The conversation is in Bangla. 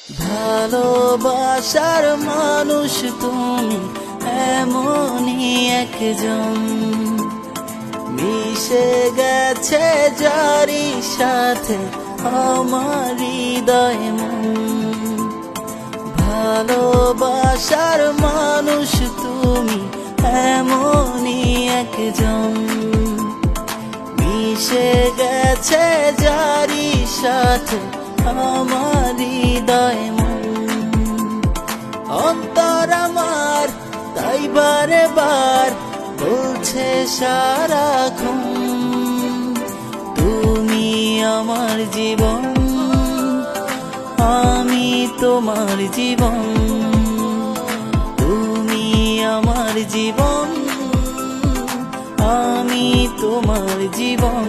ভালোবাসার মানুষ তুমি এমনই একজন, মিশে গেছে যারি সাথে আমার হৃদয় মন। ভালোবাসার মানুষ তুমি এমনই একজন, মিশে গেছে যারি সাথে আমার হৃদয় মন। অন্তর আমার তাই বারে বার বলছে সারাক্ষণ, তুমি আমার জীবন, আমি তোমার জীবন। তুমি আমার জীবন, আমি তোমার জীবন।